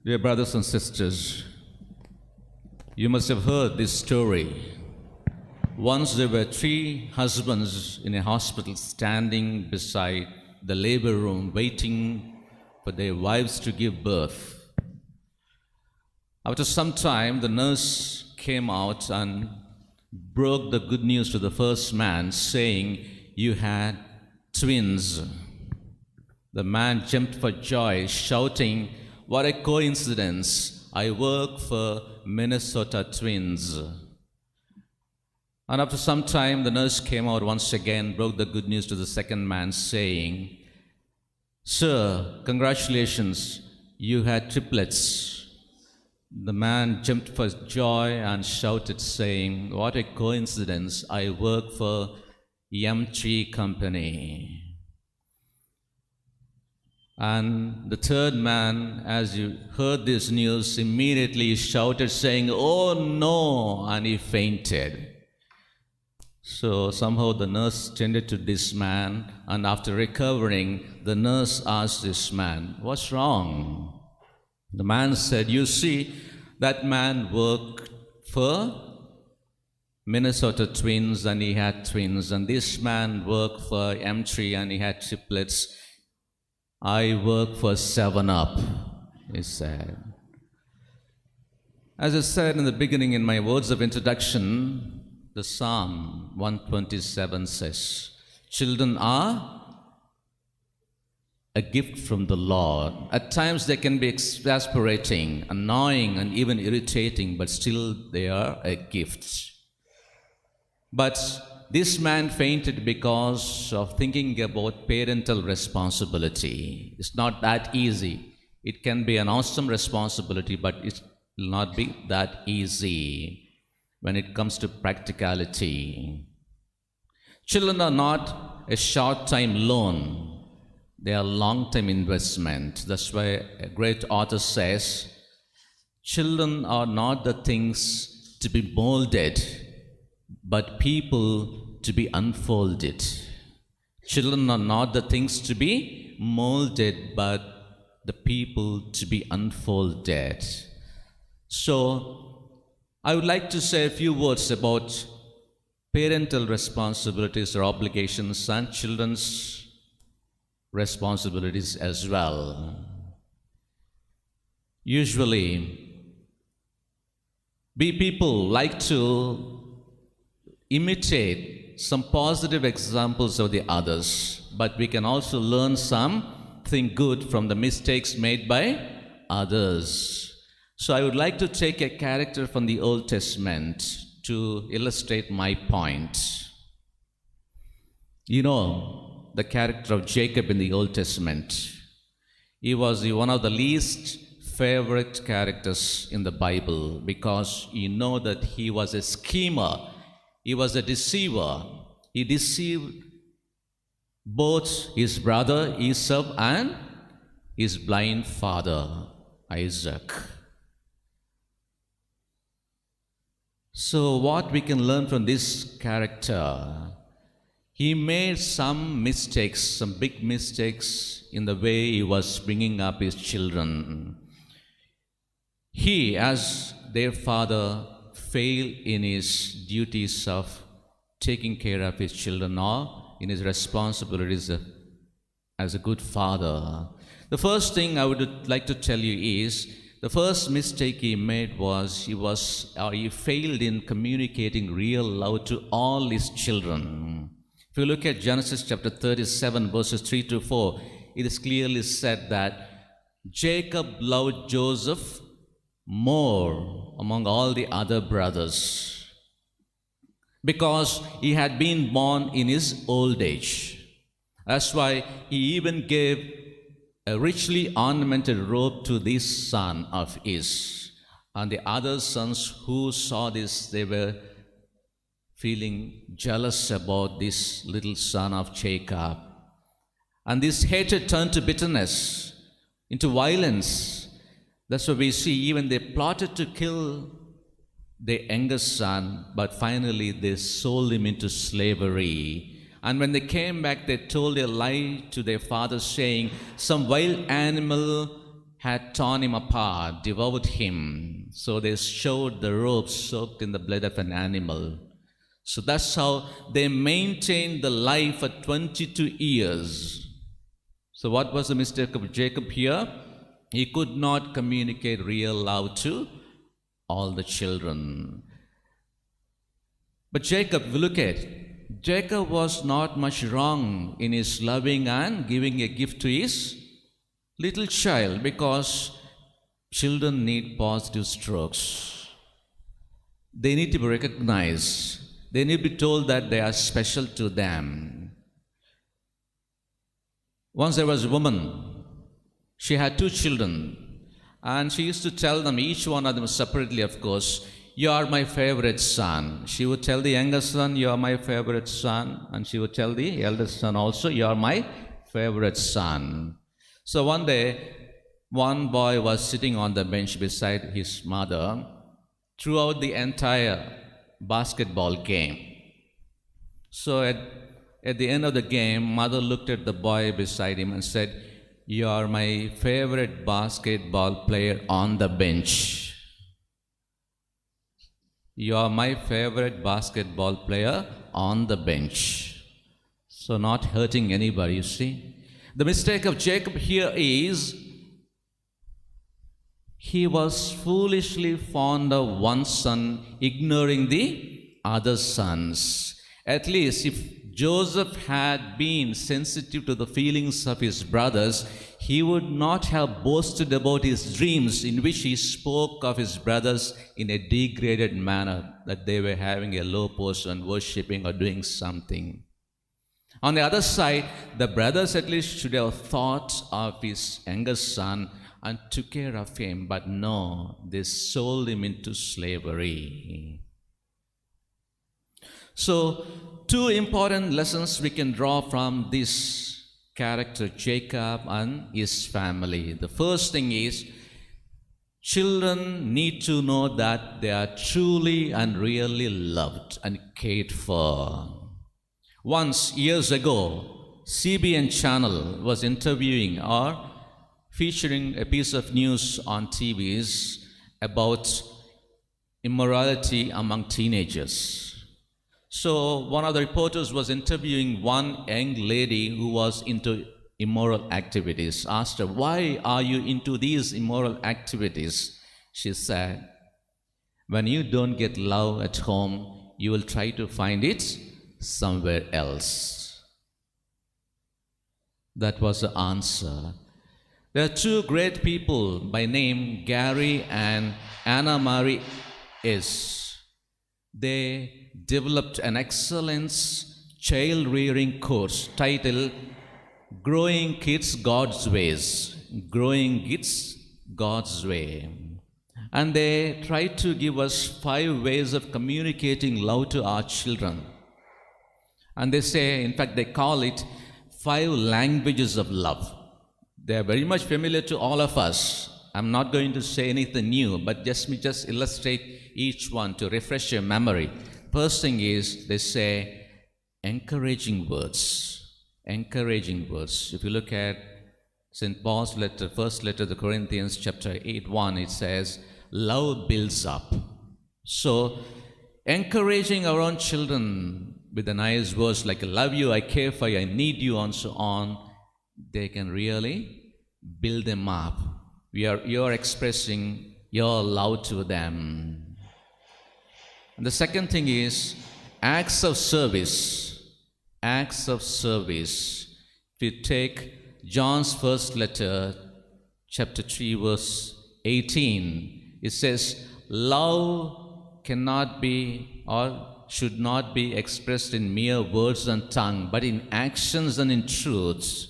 Dear brothers and sisters, you must have heard this story. Once there were three husbands in a hospital standing beside the labor room waiting for their wives to give birth. After some time, the nurse came out and broke the good news to the first man, saying, "You had twins." The man jumped for joy, shouting, "What a coincidence! I work for Minnesota Twins." And after some time, the nurse came out once again, broke the good news to the second man, saying, "Sir, congratulations, you had triplets." The man jumped for joy and shouted, saying, "What a coincidence! I work for M3 Company." And the third man, as you heard this news, immediately shouted, saying, "Oh no!" and he fainted. So somehow the nurse tended to this man, and after recovering, the nurse asked this man, "What's wrong?" The man said, "You see, that man worked for Minnesota Twins and he had twins, and this man worked for M3 and he had triplets. I work for 7-Up," he said. As I said in the beginning in my words of introduction, the Psalm 127 says, "Children are a gift from the Lord." At times they can be exasperating, annoying, and even irritating, but still they are a gift. But this man fainted because of thinking about parental responsibility. It's not that easy. It can be an awesome responsibility, but it will not be that easy when it comes to practicality. Children are not a short-time loan. They are long-term investment. That's why a great author says, "Children are not the things to be molded, but people to be unfolded." Children are not the things to be molded, but the people to be unfolded. So, I would like to say a few words about parental responsibilities or obligations and children's responsibilities as well. Usually, we people like to imitate some positive examples of the others, but we can also learn something good from the mistakes made by others. So I would like to take a character from the Old Testament to illustrate my point. You know, the character of Jacob in the Old Testament. He was one of the least favorite characters in the Bible because you know that he was a schemer. He was a deceiver. He deceived both his brother Esau and his blind father Isaac. So what we can learn from this character? He made some mistakes, some big mistakes in the way he was bringing up his children. He, as their father, failed in his duties of taking care of his children or in his responsibilities as a good father. The first thing I would like to tell you is, the first mistake he made was he failed in communicating real love to all his children. If you look at Genesis chapter 37, verses 3 to 4, it is clearly said that Jacob loved Joseph more among all the other brothers because he had been born in his old age. That's why he even gave a richly ornamented robe to this son of his. And the other sons who saw this, they were feeling jealous about this little son of Jacob. And this hatred turned to bitterness, into violence. That's what we see. Even they plotted to kill their youngest son, but finally they sold him into slavery. And when they came back, they told a lie to their father, saying, "Some wild animal had torn him apart, devoured him. So they showed the robe soaked in the blood of an animal. So that's how they maintained the life for 22 years. So what was the mistake of Jacob here? He could not communicate real love to all the children. But Jacob, if you look at, Jacob was not much wrong in his loving and giving a gift to his little child, because children need positive strokes. They need to be recognized. They need to be told that they are special to them. Once there was a woman, she had 2 children, and she used to tell them, each one of them separately, of course, "You are my favorite son." She would tell the youngest son, "You are my favorite son," and she would tell the eldest son also, "You are my favorite son." So one day, one boy was sitting on the bench beside his mother throughout the entire basketball game. So at the end of the game, mother looked at the boy beside him and said, "You are my favorite basketball player on the bench. You are my favorite basketball player on the bench." So not hurting anybody, you see. The mistake of Jacob here is he was foolishly fond of one son, ignoring the other sons. At least if Joseph had been sensitive to the feelings of his brothers, he would not have boasted about his dreams in which he spoke of his brothers in a degraded manner, that they were having a low post worshipping or doing something. On the other side, the brothers at least should have thought of his younger son and took care of him, but no, they sold him into slavery. So, 2 important lessons we can draw from this character, Jacob and his family. The first thing is, children need to know that they are truly and really loved and cared for. Once, years ago, CBN channel was interviewing or featuring a piece of news on TVs about immorality among teenagers. So one of the reporters was interviewing one young lady who was into immoral activities. Asked her, "Why are you into these immoral activities?" She said, "When you don't get love at home, you will try to find it somewhere else." That was the answer. There are 2 great people by name Gary and Anna Marie S. They developed an excellent child rearing course titled "Growing Kids God's Ways." Growing Kids God's Way. And they try to give us 5 ways of communicating love to our children. And they say, in fact, they call it 5 languages of love. They are very much familiar to all of us. I'm not going to say anything new, but just illustrate each one to refresh your memory. First thing is, they say encouraging words. Encouraging words. If you look at St. Paul's letter, first letter to the Corinthians, chapter 8:1, it says, "Love builds up." So, encouraging our own children with the nice words like "I love you, I care for you, I need you," and so on, they can really build them up. You're expressing your love to them. And the second thing is acts of service. Acts of service. If you take John's first letter, chapter 3, verse 18, it says, "Love cannot be or should not be expressed in mere words and tongue, but in actions and in truths."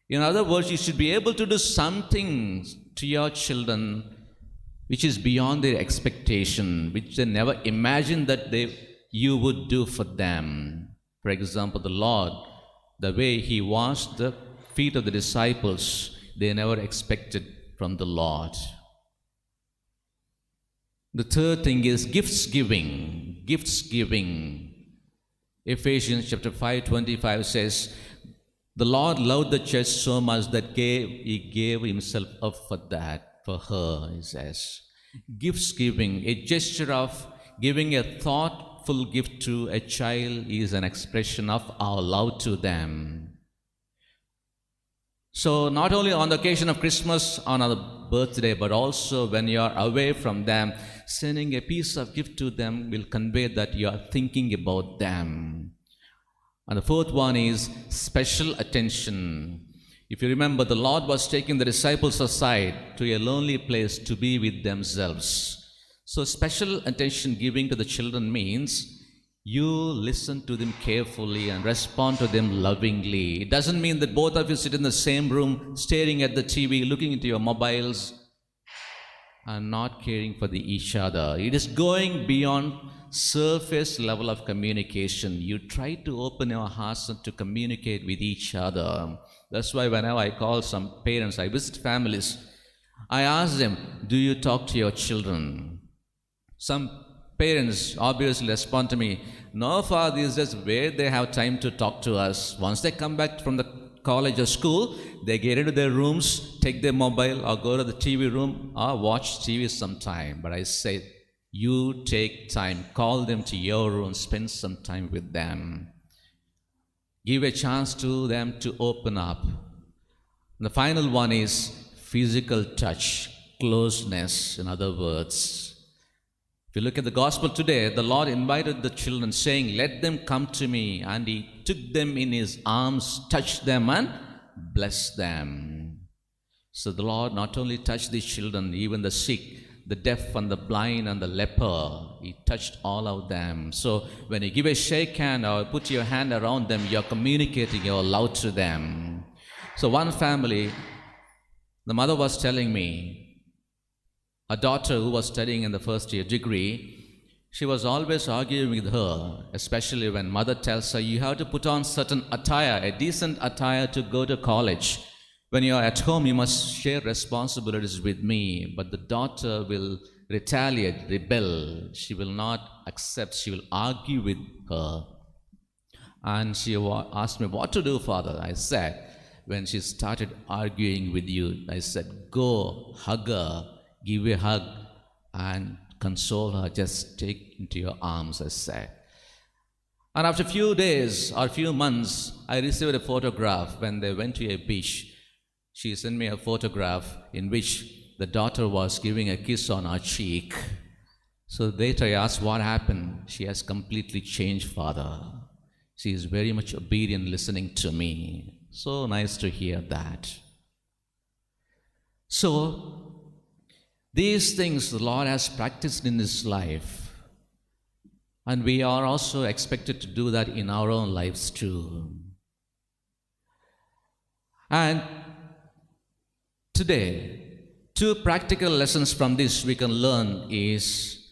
In other words, you should be able to do something to your children which is beyond their expectation, which they never imagined that you would do for them. For example, the Lord, the way He washed the feet of the disciples, they never expected from the Lord. The third thing is gifts giving. Gifts giving. Ephesians chapter 5:25 says, The Lord loved the church so much that He gave Himself up for that, for her, He says. Gifts giving, a gesture of giving a thoughtful gift to a child is an expression of our love to them. So, not only on the occasion of Christmas, on our birthday, but also when you are away from them, sending a piece of gift to them will convey that you are thinking about them. And the fourth one is special attention. If you remember, the Lord was taking the disciples aside to a lonely place to be with themselves. So, special attention giving to the children means you listen to them carefully and respond to them lovingly. It doesn't mean that both of you sit in the same room, staring at the TV, looking into your mobiles, and not caring for each other. It is going beyond surface level of communication. You try to open your hearts to communicate with each other. That's why whenever I call some parents, I visit families, I ask them, do you talk to your children? Some parents obviously respond to me, no, Father, it's just where they have time to talk to us. Once they come back from the college or school, they get into their rooms, take their mobile or go to the TV room or watch TV sometime. But I say, you take time, call them to your room, spend some time with them. Give a chance to them to open up. And the final one is physical touch, closeness, in other words. If you look at the gospel today, the Lord invited the children saying, let them come to me. And He took them in His arms, touched them and blessed them. So the Lord not only touched these children, even the sick, the deaf and the blind and the leper, He touched all of them. So when you give a shake hand or put your hand around them, you're communicating your love to them. So one family, the mother was telling me, a daughter who was studying in the first year degree, she was always arguing with her, especially when mother tells her, you have to put on certain attire, a decent attire to go to college. When you are at home, you must share responsibilities with me. But the daughter will retaliate, rebel. She will not accept, she will argue with her. And she asked me, what to do, Father? I said, when she started arguing with you, I said, go hug her. Give a hug and console her. Just take into your arms, I said. And after a few days or few months, I received a photograph when they went to a beach. She sent me a photograph in which the daughter was giving a kiss on her cheek. So later I asked what happened. She has completely changed, Father. She is very much obedient, listening to me. So nice to hear that. So, these things the Lord has practiced in His life, and we are also expected to do that in our own lives too. And today, two practical lessons from this we can learn is,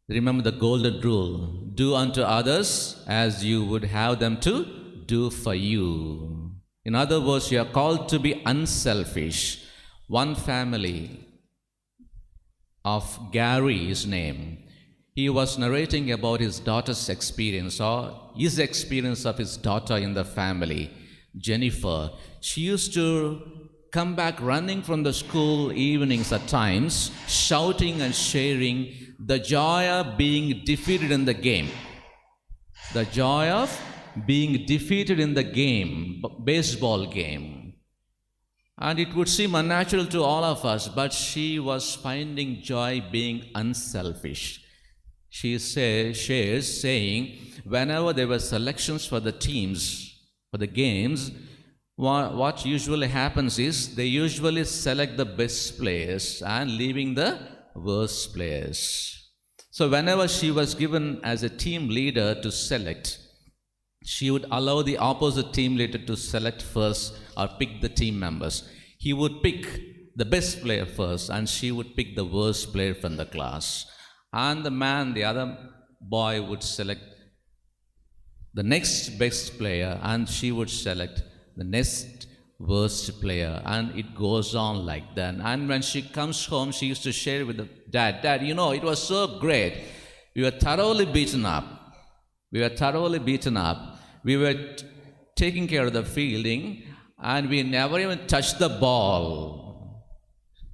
remember the golden rule, do unto others as you would have them to do for you. In other words, you are called to be unselfish. One family of Gary, his name, he was narrating about his daughter's experience or his experience of his daughter in the family, Jennifer. She used to come back running from the school evenings at times, shouting and sharing the joy of being defeated in the game. The joy of being defeated in the game, baseball game. And it would seem unnatural to all of us, but she was finding joy being unselfish. She shares saying, whenever there were selections for the teams, for the games, what usually happens is they usually select the best players and leaving the worst players. So whenever she was given as a team leader to select, she would allow the opposite team leader to select first or pick the team members. He would pick the best player first and she would pick the worst player from the class. And the other boy would select the next best player and she would select the next worst player. And it goes on like that. And when she comes home, she used to share with the dad, it was so great. We were thoroughly beaten up. We were taking care of the fielding, and we never even touched the ball.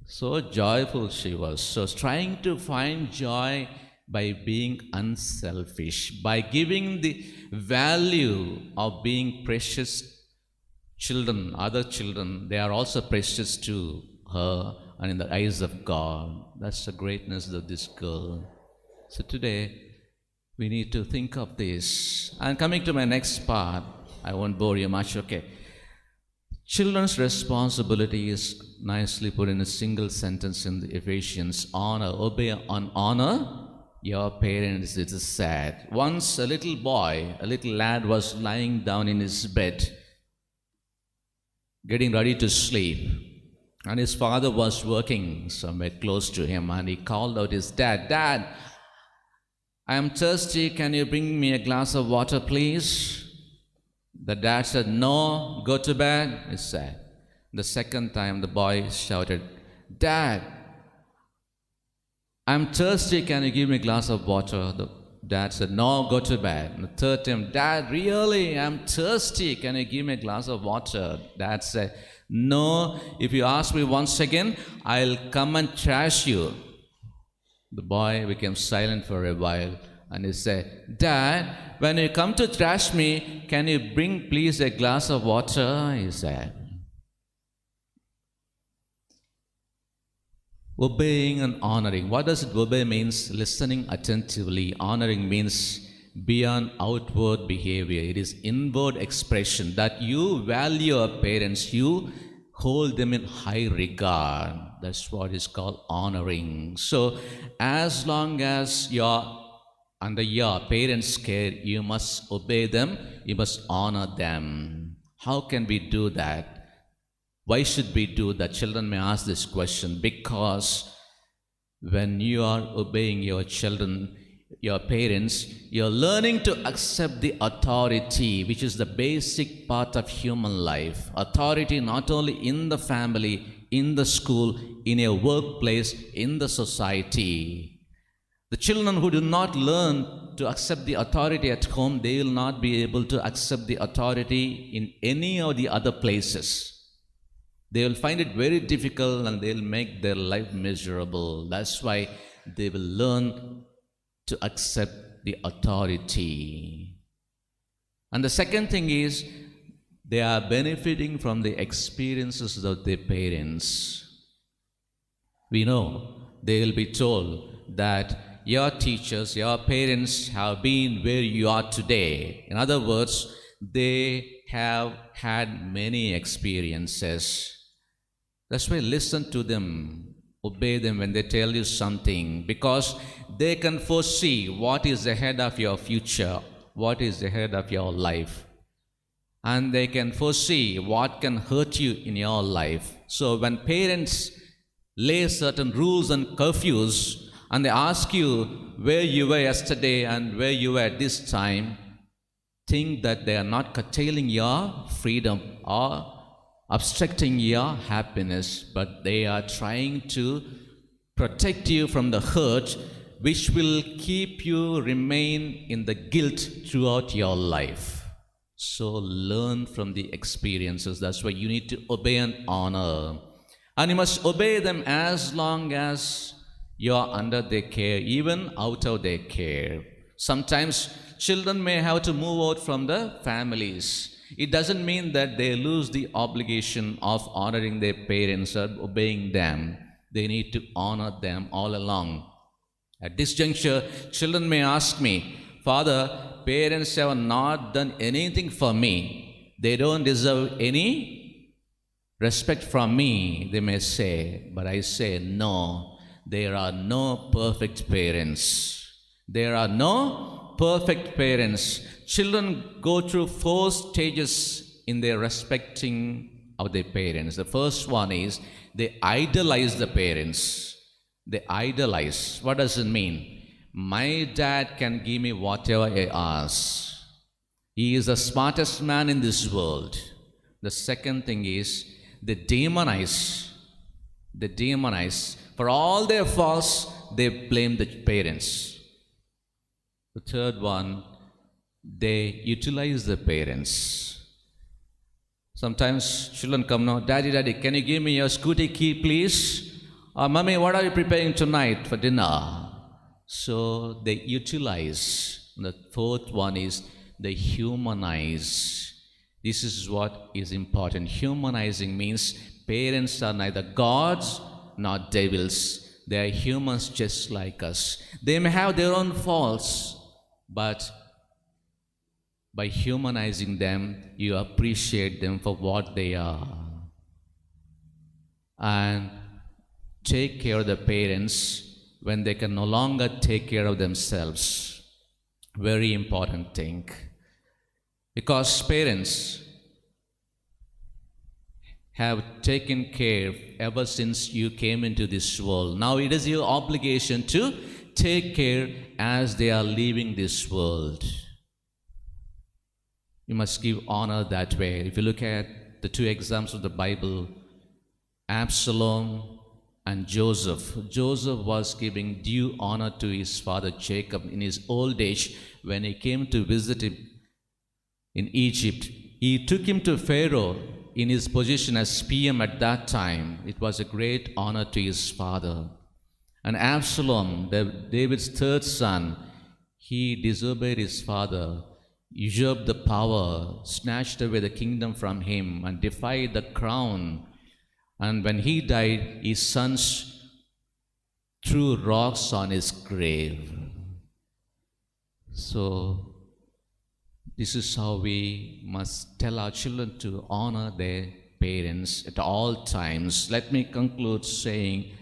So joyful she was. So trying to find joy by being unselfish, by giving the value of being precious children, other children, they are also precious to her and in the eyes of God. That's the greatness of this girl. So today, we need to think of this. And coming to my next part, I won't bore you much, okay. Children's responsibility is nicely put in a single sentence in the Ephesians. Honor, obey and honor your parents. It is sad. Once a little boy, a little lad was lying down in his bed, getting ready to sleep. And his father was working somewhere close to him, and he called out his dad, "Dad, I am thirsty. Can you bring me a glass of water, please?" The dad said, "No, go to bed," he said. The second time, the boy shouted, "Dad, I'm thirsty. Can you give me a glass of water?" The dad said, "No, go to bed." And the third time, "Dad, really, I'm thirsty. Can you give me a glass of water?" Dad said, "No, if you ask me once again, I'll come and trash you." The boy became silent for a while, and he said, "Dad, when you come to trash me, can you bring please a glass of water?" he said. Obeying and honoring. What does it obey means? Listening attentively. Honoring means beyond outward behavior. It is inward expression that you value your parents, you hold them in high regard. That's what is called honoring. So as long as you're under your parents' care, you must obey them, you must honor them. How can we do that? Why should we do that? Children may ask this question because when you are obeying your children, your parents, you're learning to accept the authority, which is the basic part of human life. Authority not only in the family, in the school, in a workplace, in the society. The children who do not learn to accept the authority at home, they will not be able to accept the authority in any of the other places. They will find it very difficult and they'll make their life miserable. That's why they will learn to accept the authority. And the second thing is, they are benefiting from the experiences of their parents. We know they will be told that your teachers, your parents have been where you are today. In other words, they have had many experiences. That's why listen to them, obey them when they tell you something, because they can foresee what is ahead of your future, what is ahead of your life. And they can foresee what can hurt you in your life. So when parents lay certain rules and curfews, and they ask you where you were yesterday and where you were at this time, think that they are not curtailing your freedom or obstructing your happiness, but they are trying to protect you from the hurt which will keep you remain in the guilt throughout your life. So learn from the experiences. That's why you need to obey and honor. And you must obey them as long as you are under their care, even out of their care. Sometimes children may have to move out from the families. It doesn't mean that they lose the obligation of honoring their parents or obeying them. They need to honor them all along. At this juncture, children may ask me, "Father, parents have not done anything for me. They don't deserve any respect from me," they may say. But I say, no, there are no perfect parents. There are no perfect parents. Children go through 4 stages in their respecting of their parents. The first one is they idolize the parents. They idolize. What does it mean? My dad can give me whatever I ask. He is the smartest man in this world. The second thing is they demonize. They demonize. For all their faults, they blame the parents. The third one, they utilize the parents. Sometimes children come now, Daddy, Daddy, can you give me your scooty key, please? Or Mommy, what are you preparing tonight for dinner? So they utilize. The fourth one is they humanize. This is what is important. Humanizing means parents are neither gods nor devils. They are humans just like us. They may have their own faults, but by humanizing them, you appreciate them for what they are. And take care of the parents when they can no longer take care of themselves. Very important thing. Because parents have taken care ever since you came into this world. Now it is your obligation to take care as they are leaving this world. You must give honor that way. If you look at the two examples of the Bible, Absalom and Joseph. Joseph was giving due honor to his father Jacob in his old age when he came to visit him in Egypt. He took him to Pharaoh in his position as PM at that time. It was a great honor to his father. And Absalom, David's third son, he disobeyed his father, usurped the power, snatched away the kingdom from him, and defied the crown. And when he died, his sons threw rocks on his grave. So, this is how we must tell our children to honor their parents at all times. Let me conclude saying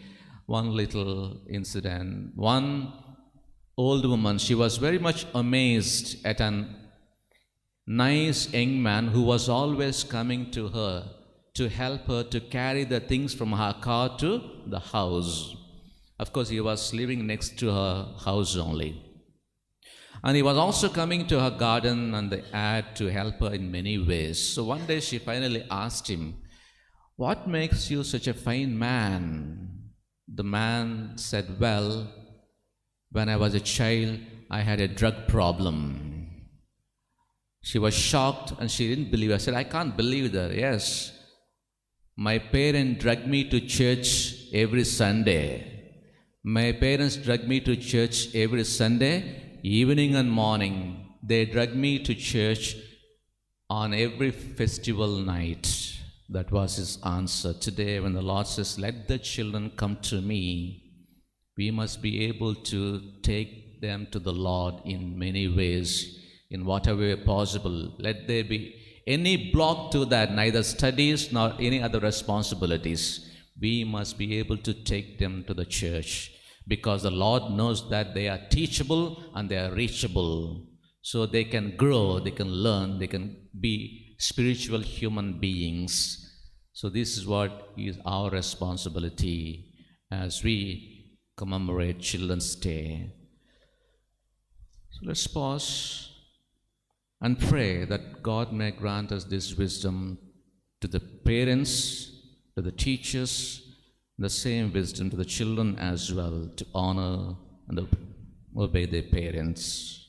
one little incident. One old woman, she was very much amazed at an nice young man who was always coming to her to help her to carry the things from her car to the house. Of course, he was living next to her house only. And he was also coming to her garden and the ad to help her in many ways. So one day she finally asked him, "What makes you such a fine man?" The man said, "Well, when I was a child, I had a drug problem." She was shocked and she didn't believe. I said, "I can't believe that." "Yes, my parents dragged me to church every Sunday. My parents dragged me to church every Sunday, evening and morning. They dragged me to church on every festival night." That was his answer. Today, when the Lord says, "Let the children come to me," we must be able to take them to the Lord in many ways, in whatever way possible. Let there be any block to that, neither studies nor any other responsibilities. We must be able to take them to the church, because the Lord knows that they are teachable and they are reachable. So they can grow, they can learn, they can be spiritual human beings. So this is what is our responsibility as we commemorate Children's Day. So let's pause and pray that God may grant us this wisdom, to the parents, to the teachers, the same wisdom to the children as well, to honor and obey their parents.